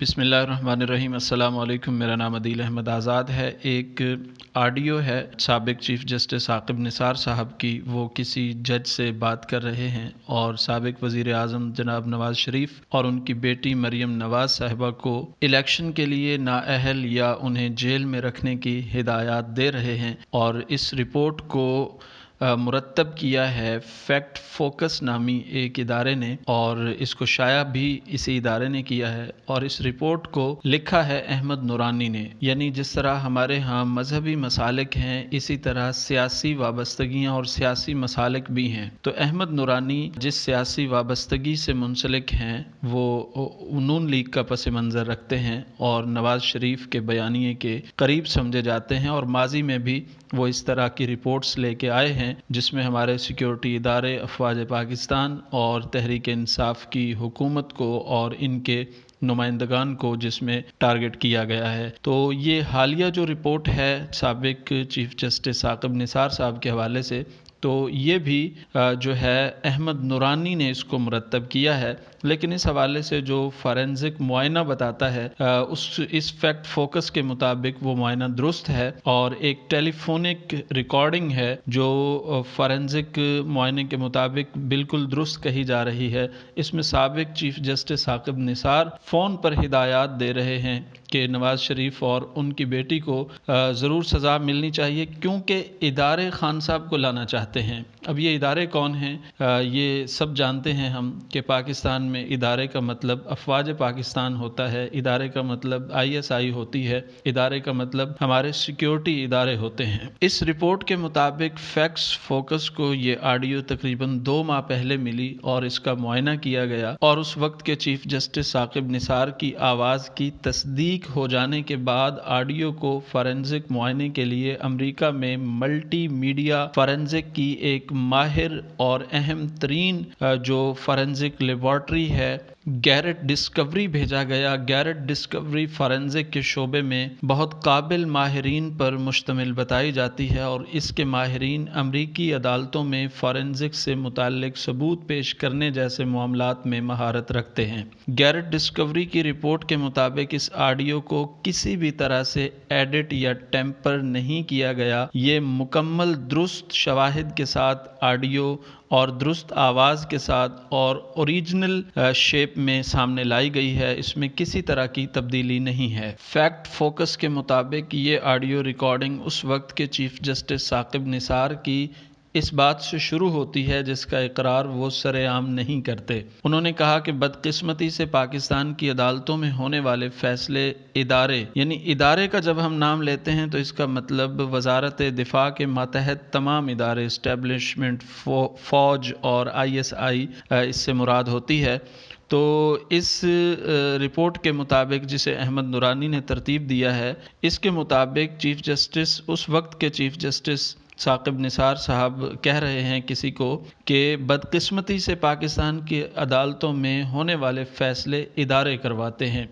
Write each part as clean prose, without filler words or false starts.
بسم اللہ الرحمن الرحیم۔ السلام علیکم، میرا نام عدیل احمد آزاد ہے۔ ایک آڈیو ہے سابق چیف جسٹس عاقب نثار صاحب کی، وہ کسی جج سے بات کر رہے ہیں اور سابق وزیر اعظم جناب نواز شریف اور ان کی بیٹی مریم نواز صاحبہ کو الیکشن کے لیے نااہل یا انہیں جیل میں رکھنے کی ہدایات دے رہے ہیں، اور اس رپورٹ کو مرتب کیا ہے فیکٹ فوکس نامی ایک ادارے نے، اور اس کو شائع بھی اسی ادارے نے کیا ہے، اور اس رپورٹ کو لکھا ہے احمد نورانی نے۔ یعنی جس طرح ہمارے ہاں مذہبی مسالک ہیں، اسی طرح سیاسی وابستگیاں اور سیاسی مسالک بھی ہیں۔ تو احمد نورانی جس سیاسی وابستگی سے منسلک ہیں وہ نون لیگ کا پس منظر رکھتے ہیں اور نواز شریف کے بیانیے کے قریب سمجھے جاتے ہیں، اور ماضی میں بھی وہ اس طرح کی رپورٹس لے کے آئے ہیں جس میں ہمارے سیکیورٹی ادارے، افواج پاکستان اور تحریک انصاف کی حکومت کو اور ان کے نمائندگان کو جس میں ٹارگٹ کیا گیا ہے۔ تو یہ حالیہ جو رپورٹ ہے سابق چیف جسٹس عاقب نثار صاحب کے حوالے سے، تو یہ بھی جو ہے احمد نورانی نے اس کو مرتب کیا ہے، لیکن اس حوالے سے جو فارنزک معائنہ بتاتا ہے اس فیکٹ فوکس کے مطابق وہ معائنہ درست ہے، اور ایک ٹیلی فونک ریکارڈنگ ہے جو فارنزک معائنے کے مطابق بالکل درست کہی جا رہی ہے۔ اس میں سابق چیف جسٹس عاقب نثار فون پر ہدایات دے رہے ہیں کہ نواز شریف اور ان کی بیٹی کو ضرور سزا ملنی چاہیے، کیونکہ ادارے خان صاحب کو لانا چاہتے ہیں۔ اب یہ ادارے کون ہیں؟ یہ سب جانتے ہیں ہم کہ پاکستان میں ادارے کا مطلب افواج پاکستان ہوتا ہے، ادارے کا مطلب ISI ہوتی ہے، ادارے کا مطلب ہمارے سیکیورٹی ادارے ہوتے ہیں۔ اس رپورٹ کے مطابق فیکٹس فوکس کو یہ آڈیو تقریباً 2 ماہ پہلے ملی اور اس کا معائنہ کیا گیا، اور اس وقت کے چیف جسٹس عاقب نثار کی آواز کی تصدیق ہو جانے کے بعد آڈیو کو فارنزک معائنے کے لیے امریکہ میں ملٹی میڈیا فارنزک کی ایک ماہر اور اہم ترین جو فارنزک لیبارٹری ہے گیرٹ ڈسکوری بھیجا گیا۔ گیرٹ ڈسکوری فارنزک کے شعبے میں بہت قابل ماہرین پر مشتمل بتائی جاتی ہے، اور اس کے ماہرین امریکی عدالتوں میں فارنزک سے متعلق ثبوت پیش کرنے جیسے معاملات میں مہارت رکھتے ہیں۔ گیرٹ ڈسکوری کی رپورٹ کے مطابق اس آڈیو کو کسی بھی طرح سے ایڈٹ یا ٹیمپر نہیں کیا گیا، یہ مکمل درست شواہد کے ساتھ آڈیو اور درست آواز کے ساتھ اور اوریجنل شیپ میں سامنے لائی گئی ہے، اس میں کسی طرح کی تبدیلی نہیں ہے۔ فیکٹ فوکس کے مطابق یہ آڈیو ریکارڈنگ اس وقت کے چیف جسٹس عاقب نثار کی اس بات سے شروع ہوتی ہے جس کا اقرار وہ سر عام نہیں کرتے۔ انہوں نے کہا کہ بدقسمتی سے پاکستان کی عدالتوں میں ہونے والے فیصلے ادارے، یعنی ادارے کا جب ہم نام لیتے ہیں تو اس کا مطلب وزارت دفاع کے ماتحت تمام ادارے، اسٹیبلشمنٹ، فوج اور ISI اس سے مراد ہوتی ہے۔ تو اس رپورٹ کے مطابق جسے احمد نورانی نے ترتیب دیا ہے، اس کے مطابق چیف جسٹس، اس وقت کے چیف جسٹس عاقب نثار صاحب کہہ رہے ہیں کسی کو کہ بدقسمتی سے پاکستان کی عدالتوں میں ہونے والے فیصلے ادارے کرواتے ہیں۔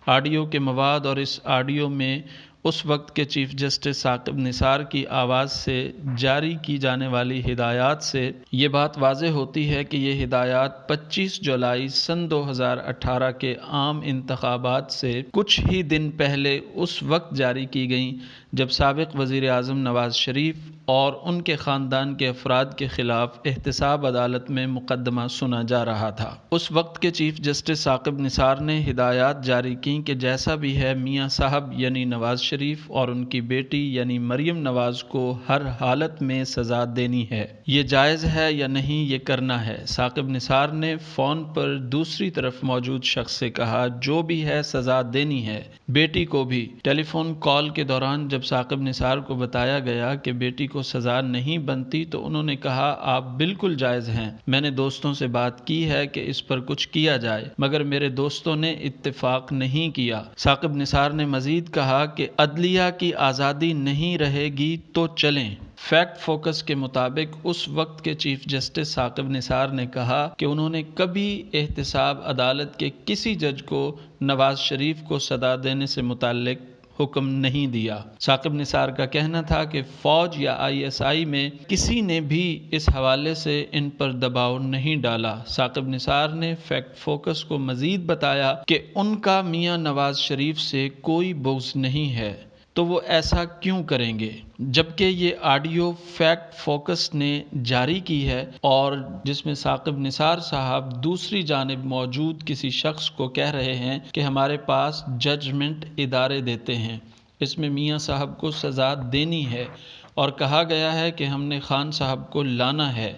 آڈیو کے مواد اور اس آڈیو میں اس وقت کے چیف جسٹس عاقب نثار کی آواز سے جاری کی جانے والی ہدایات سے یہ بات واضح ہوتی ہے کہ یہ ہدایات 25 جولائی سن 2018 کے عام انتخابات سے کچھ ہی دن پہلے اس وقت جاری کی گئیں جب سابق وزیر اعظم نواز شریف اور ان کے خاندان کے افراد کے خلاف احتساب عدالت میں مقدمہ سنا جا رہا تھا۔ اس وقت کے چیف جسٹس عاقب نثار نے ہدایات جاری کی کہ جیسا بھی ہے میاں صاحب یعنی نواز شریف اور ان کی بیٹی یعنی مریم نواز کو ہر حالت میں سزا دینی ہے، یہ جائز ہے یا نہیں یہ کرنا ہے۔ عاقب نثار نے فون پر دوسری طرف موجود شخص سے کہا جو بھی ہے سزا دینی ہے، بیٹی کو بھی۔ ٹیلی فون کال کے دوران جب عاقب نثار کو بتایا گیا کہ بیٹی کو سزا نہیں بنتی تو انہوں نے کہا آپ بالکل جائز ہیں، میں نے دوستوں سے بات کی ہے کہ اس پر کچھ کیا جائے، مگر میرے دوستوں نے اتفاق نہیں کیا۔ عاقب نثار نے مزید کہا کہ عدلیہ کی آزادی نہیں رہے گی تو چلیں۔ فیکٹ فوکس کے مطابق اس وقت کے چیف جسٹس عاقب نثار نے کہا کہ انہوں نے کبھی احتساب عدالت کے کسی جج کو نواز شریف کو سزا دینے سے متعلق حکم نہیں دیا۔ ثاقب نثار کا کہنا تھا کہ فوج یا ISI میں کسی نے بھی اس حوالے سے ان پر دباؤ نہیں ڈالا۔ ثاقب نثار نے فیکٹ فوکس کو مزید بتایا کہ ان کا میاں نواز شریف سے کوئی بغض نہیں ہے تو وہ ایسا کیوں کریں گے، جبکہ یہ آڈیو فیکٹ فوکس نے جاری کی ہے اور جس میں ثاقب نثار صاحب دوسری جانب موجود کسی شخص کو کہہ رہے ہیں کہ ہمارے پاس ججمنٹ ادارے دیتے ہیں، اس میں میاں صاحب کو سزا دینی ہے اور کہا گیا ہے کہ ہم نے خان صاحب کو لانا ہے،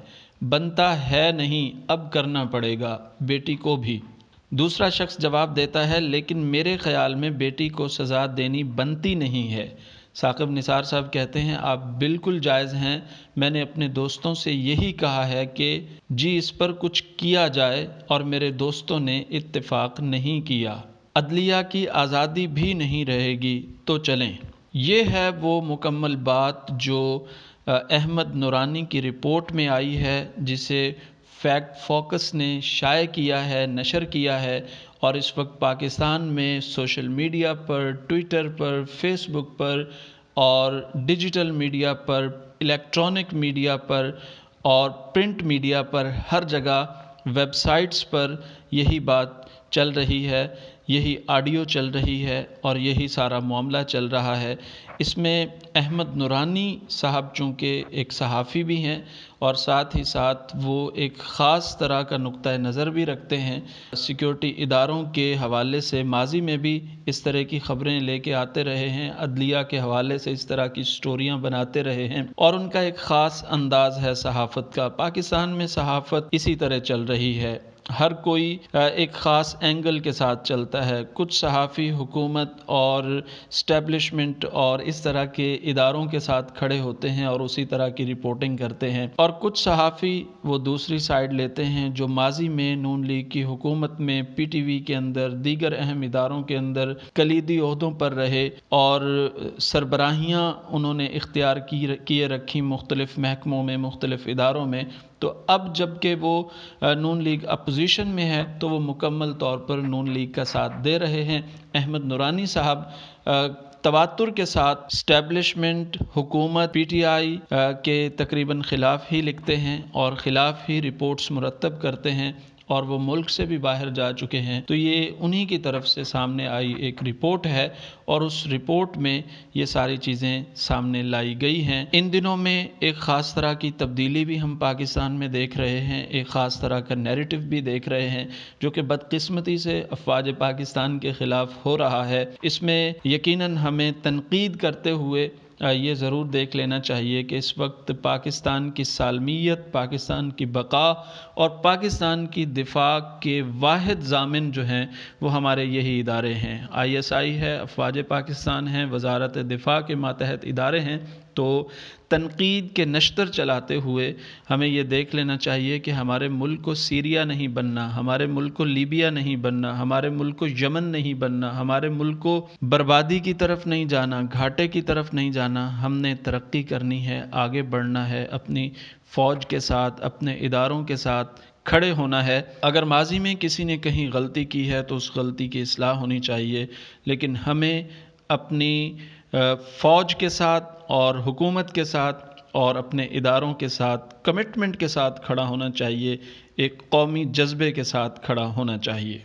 بنتا ہے نہیں اب کرنا پڑے گا بیٹی کو بھی۔ دوسرا شخص جواب دیتا ہے لیکن میرے خیال میں بیٹی کو سزا دینی بنتی نہیں ہے۔ ثاقب نثار صاحب کہتے ہیں آپ بالکل جائز ہیں، میں نے اپنے دوستوں سے یہی کہا ہے کہ جی اس پر کچھ کیا جائے اور میرے دوستوں نے اتفاق نہیں کیا۔ عدلیہ کی آزادی بھی نہیں رہے گی تو چلیں۔ یہ ہے وہ مکمل بات جو احمد نورانی کی رپورٹ میں آئی ہے، جسے فیکٹ فوکس نے شائع کیا ہے، نشر کیا ہے، اور اس وقت پاکستان میں سوشل میڈیا پر، ٹویٹر پر، فیس بک پر اور ڈیجیٹل میڈیا پر، الیکٹرانک میڈیا پر اور پرنٹ میڈیا پر، ہر جگہ ویب سائٹس پر یہی بات چل رہی ہے، یہی آڈیو چل رہی ہے اور یہی سارا معاملہ چل رہا ہے۔ اس میں احمد نورانی صاحب چونکہ ایک صحافی بھی ہیں اور ساتھ ہی ساتھ وہ ایک خاص طرح کا نقطہ نظر بھی رکھتے ہیں، سیکیورٹی اداروں کے حوالے سے ماضی میں بھی اس طرح کی خبریں لے کے آتے رہے ہیں، عدلیہ کے حوالے سے اس طرح کی سٹوریاں بناتے رہے ہیں اور ان کا ایک خاص انداز ہے صحافت کا۔ پاکستان میں صحافت اسی طرح چل رہی ہے، ہر کوئی ایک خاص اینگل کے ساتھ چلتا ہے، کچھ صحافی حکومت اور اسٹیبلشمنٹ اور اس طرح کے اداروں کے ساتھ کھڑے ہوتے ہیں اور اسی طرح کی رپورٹنگ کرتے ہیں، اور کچھ صحافی وہ دوسری سائیڈ لیتے ہیں جو ماضی میں نون لیگ کی حکومت میں PTV کے اندر، دیگر اہم اداروں کے اندر کلیدی عہدوں پر رہے اور سربراہیاں انہوں نے اختیار کیے رکھی مختلف محکموں میں، مختلف اداروں میں۔ تو اب جب کہ وہ نون لیگ اپوزیشن میں ہے تو وہ مکمل طور پر نون لیگ کا ساتھ دے رہے ہیں۔ احمد نورانی صاحب تواتر کے ساتھ اسٹیبلشمنٹ، حکومت، PTI کے تقریباً خلاف ہی لکھتے ہیں اور خلاف ہی رپورٹس مرتب کرتے ہیں اور وہ ملک سے بھی باہر جا چکے ہیں۔ تو یہ انہی کی طرف سے سامنے آئی ایک رپورٹ ہے اور اس رپورٹ میں یہ ساری چیزیں سامنے لائی گئی ہیں۔ ان دنوں میں ایک خاص طرح کی تبدیلی بھی ہم پاکستان میں دیکھ رہے ہیں، ایک خاص طرح کا نیریٹو بھی دیکھ رہے ہیں جو کہ بدقسمتی سے افواج پاکستان کے خلاف ہو رہا ہے۔ اس میں یقیناً ہمیں تنقید کرتے ہوئے یہ ضرور دیکھ لینا چاہیے کہ اس وقت پاکستان کی سالمیت، پاکستان کی بقا اور پاکستان کی دفاع کے واحد ضامن جو ہیں وہ ہمارے یہی ادارے ہیں، ISI ہے، افواج پاکستان ہیں، وزارت دفاع کے ماتحت ادارے ہیں۔ تو تنقید کے نشتر چلاتے ہوئے ہمیں یہ دیکھ لینا چاہیے کہ ہمارے ملک کو سیریا نہیں بننا، ہمارے ملک کو لیبیا نہیں بننا، ہمارے ملک کو یمن نہیں بننا، ہمارے ملک کو بربادی کی طرف نہیں جانا، گھاٹے کی طرف نہیں جانا۔ ہم نے ترقی کرنی ہے، آگے بڑھنا ہے، اپنی فوج کے ساتھ، اپنے اداروں کے ساتھ کھڑے ہونا ہے۔ اگر ماضی میں کسی نے کہیں غلطی کی ہے تو اس غلطی کی اصلاح ہونی چاہیے، لیکن ہمیں اپنی فوج کے ساتھ اور حکومت کے ساتھ اور اپنے اداروں کے ساتھ کمٹمنٹ کے ساتھ کھڑا ہونا چاہیے، ایک قومی جذبے کے ساتھ کھڑا ہونا چاہیے۔